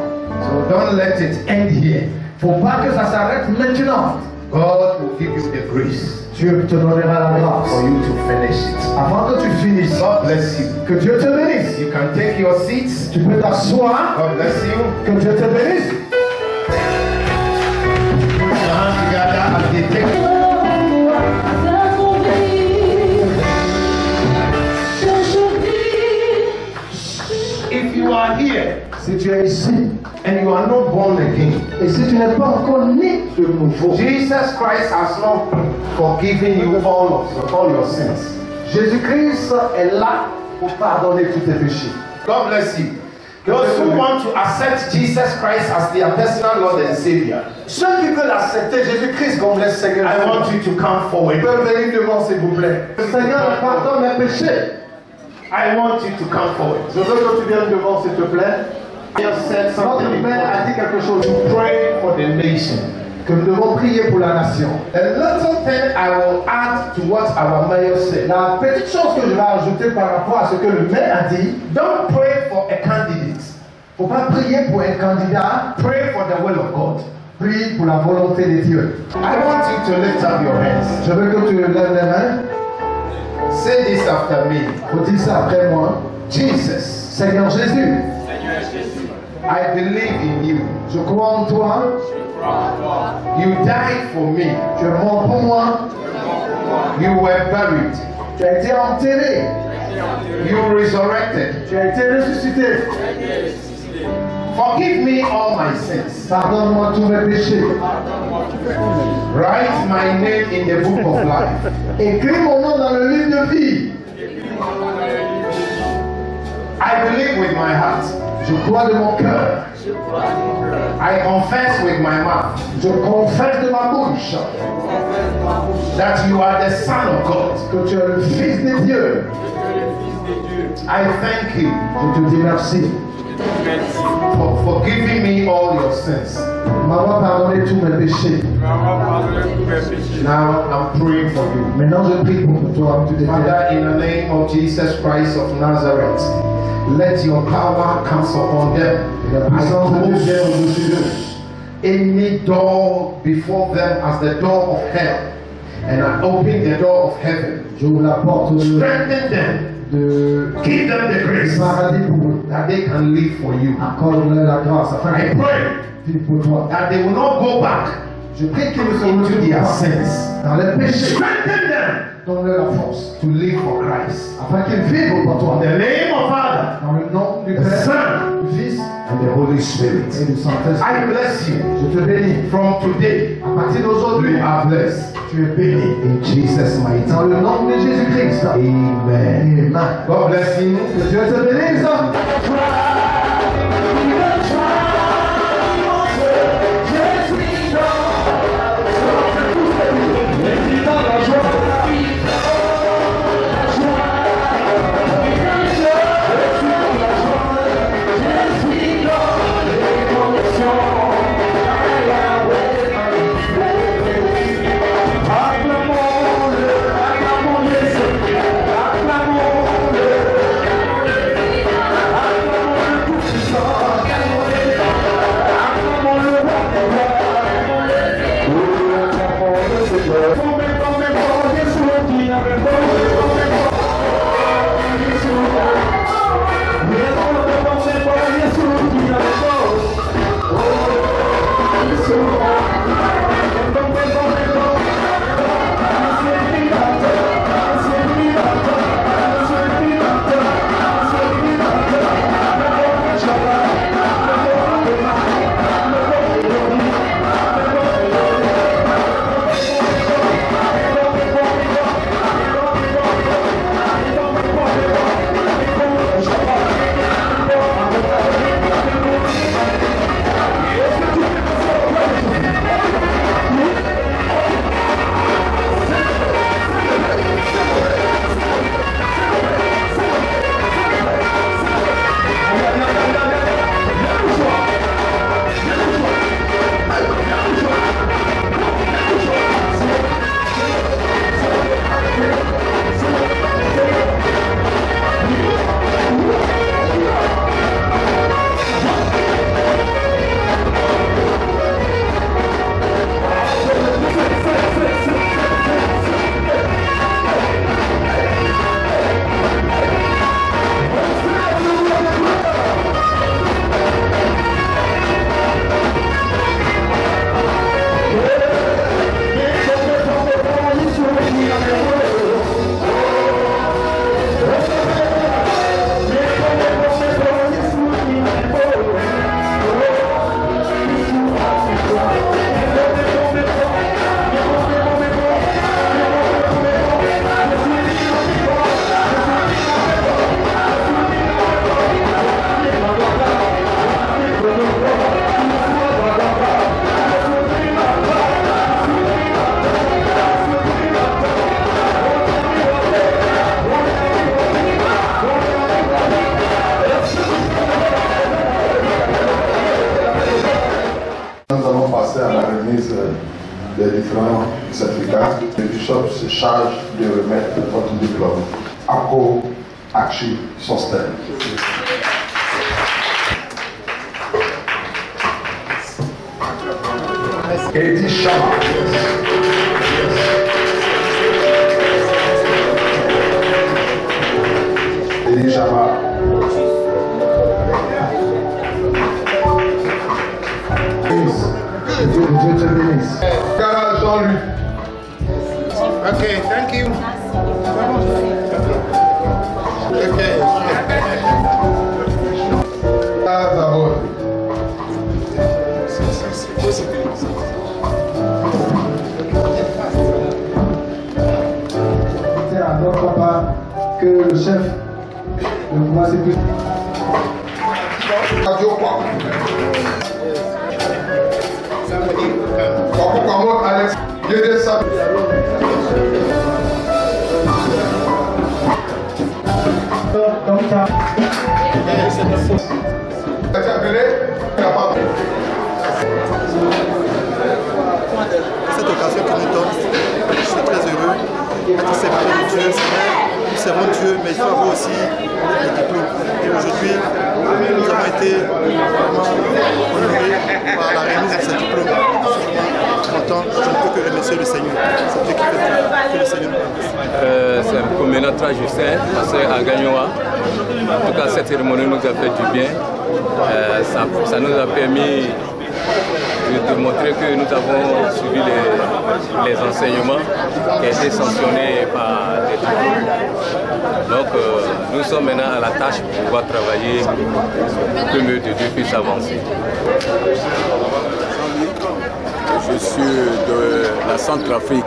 So don't let it end here. Faut pas que ça s'arrête maintenant. God will give you the grace. Dieu te donnera la grâce for you to finish it. Avant que tu finisses. God bless you. Que Dieu te bénisse. You can take your seats. Tu peux t'asseoir. God bless you. Que Dieu te bénisse. If you are here, si tu es ici, and you are not born again, et si tu n'es pas encore né de nouveau, Jesus Christ has not forgiven you all your sins. Jésus-Christ est là pour pardonner tous tes péchés. God bless you. Those who want to accept Jesus Christ as their personal Lord and Savior, ceux qui veulent accepter Jésus-Christ comme le Seigneur, I want you to come forward. Peuvent venir devant, s'il vous plaît. Seigneur, pardonne mes péchés. I want you to come forward. Je veux que tu viennes devant, s'il te plaît. Notre Père a dit quelque chose. To pray for the nation. Que nous devons prier pour la nation. A little thing I will add to what our mayor said. La petite chose que je vais ajouter par rapport à ce que le maire a dit. Don't pray for a candidate. Faut pas prier pour un candidat. Pray for the will of God. Prie pour la volonté de Dieu. I want you to lift up your hands. Je veux que tu lèves les mains. Say this after me. Faut dire ça après moi. Jesus. Seigneur Jésus. I believe in you. Je crois en toi. You died for me. Tu es mort pour moi. You were buried. Tu as été enterré. You resurrected. Tu as été ressuscité. Forgive me all my sins. Pardonne-moi tous mes péchés. Write my name in the book of life. Écris mon nom dans le livre de vie. I believe with my heart. Je crois de mon cœur. I confess with my mouth. Je confesse de ma bouche. That you are the Son of God. Que tu es le Fils de Dieu. I thank you. Je te dis merci. For forgiving me all your sins. M'avoir pardonné tous mes péchés. Now I'm praying for you. Maintenant je prie pour toi. Father, in the name of Jesus Christ of Nazareth, let your power come upon them. I close any door before them as the door of hell, and I open the door of heaven. Strengthen them. Give them the grace that they can live for you. Accorde-leur la grâce afin I qu'ils pray vivent pour toi. that they will not go back Je prie qu'ils ne se into retrouvent their pas sins. dans les péchés. Strengthen them Donne-leur la force to live for Christ. afin qu'ils vivent pour In toi. the name of Father, Dans le nom du the Père, Son, du Fils and the Holy Spirit. et du Saint-Esprit. I bless you. Je te bénis. From today, À partir d'aujourd'hui, you are blessed. tu es béni. In Jesus' mighty Dans name. le nom de Jésus-Christ. Amen. Amen. God bless you. Que Dieu te bénisse. des différents certificats. Le bishop se charge de remettre votre diplôme. Ako Achi Sosten. Eddie Shama. Eddie Shama. Jean-Luc. Okay, thank you. Okay. Alors, papa, que le chef de moi c'est plus. Alex, Guédé ça. Comme ça. Cette occasion qu'il nous donne, je suis très heureux d'être séparé de Dieu. Nous servons Dieu, mais il faut avoir aussi le diplôme. Et aujourd'hui, nous avons été vraiment honorés par la remise de ce diplôme. Content, je ne peux que remercier le Seigneur. C'est Dieu qui fait que le Seigneur nous remercie. C'est un comménage Justin, pasteur à Gagnoa. En tout cas, cette cérémonie nous a fait du bien. Ça nous a permis de montrer que nous avons suivi les enseignements qui ont été sanctionnés par les tribunaux. Donc nous sommes maintenant à la tâche pour pouvoir travailler pour que le de Dieu puisse avancer. Je suis de la Centrafrique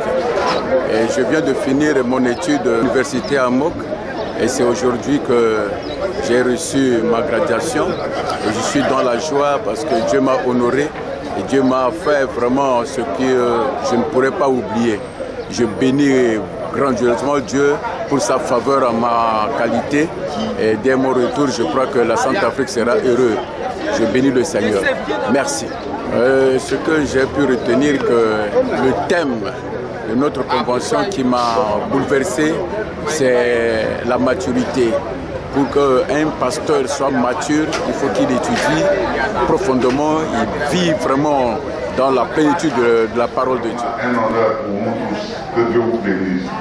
et je viens de finir mon étude à l'université à Mok et c'est aujourd'hui que j'ai reçu ma graduation et je suis dans la joie parce que Dieu m'a honoré et Dieu m'a fait vraiment ce que je ne pourrais pas oublier. Je bénis grandiosement Dieu pour sa faveur en ma qualité et dès mon retour, je crois que la Centrafrique sera heureuse. Je bénis le Seigneur. Merci. Ce que j'ai pu retenir, que le thème de notre convention qui m'a bouleversé, c'est la maturité. Pour qu'un pasteur soit mature, il faut qu'il étudie profondément, il vit vraiment dans la plénitude de la parole de Dieu. Un honneur pour nous tous, que Dieu vous bénisse.